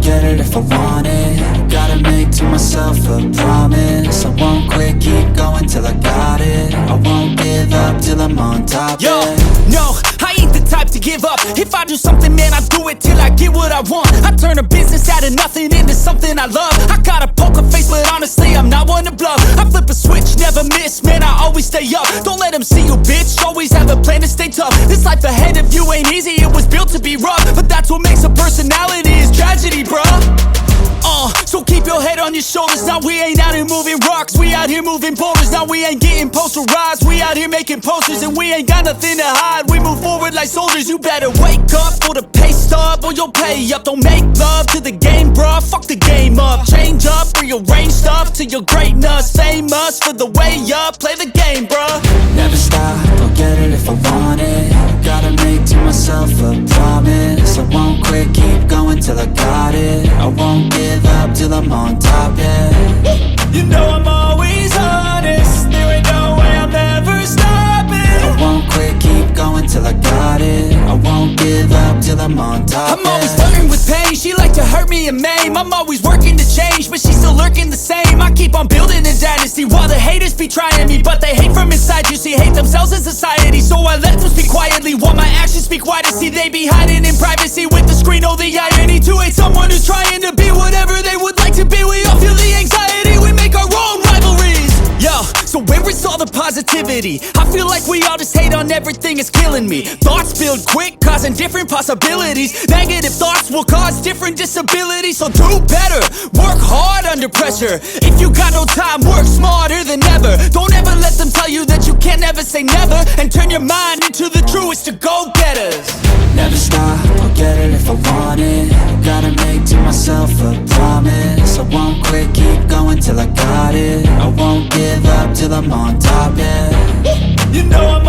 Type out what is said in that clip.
get it if I want it. Gotta make to myself a promise. I won't quit, keep going till I got it. I won't give up till I'm on top. Yo, no, I ain't the type to give up. If I do something, man, I do it till I get what I want. I turn a business out of nothing into something I love. I got a poker face, but honestly, I'm not one to bluff. I flip a switch, never miss, man, I always stay up. Don't let them see you, bitch, always have a plan to stay tough. This life ahead of you ain't easy, it was built to be rough. But that's what makes a personality, is tragedy, bruh. So keep your head on your shoulders. Now we ain't out here moving rocks, we out here moving boulders. Now we ain't getting posterized, we out here making posters. And we ain't got nothing to hide, we move forward like soldiers. You better wake up for the pay stub, or you'll pay up. Don't make love to the game, bruh, fuck the game up. Change up, rearrange stuff to your greatness. Famous for the way up, play the game, bruh. Never stop, I'll get it if I want it. Gotta make to myself a promise. I won't quit, keep going till I got it. I won't give up till I'm on top, yeah. You know I'm always honest, there ain't no way I'm ever stopping. I won't quit, keep going till I got it. I won't give up till I'm on top, I'm always flirting with pain, she like to hurt me and maim. I'm always working to change, but she's still lurking the same. I keep on building a dynasty while the haters be trying me. But they hate from inside, you see, hate themselves in society. So I let them speak quietly while my actions speak wider. See, they be hiding in privacy with the screen, oh the irony. To hate someone who's trying to be whatever they would like to be. We all feel the anxiety, we make our own rivalries. Yo, so where is all the positivity? I feel like we all just hate on everything, it's killing me. Thoughts build quick, causing different possibilities. Negative thoughts will cause different disabilities. So do better, work hard under pressure. If you got no time, work smarter than ever. Don't ever let them tell you that you can't never say never. And turn your mind into the truest of go-getters. Never stop, I'll get it if I want it. Gotta make to myself a promise. I won't quit, keep going till I got it. I won't give up till I'm on top, yeah. You know I'm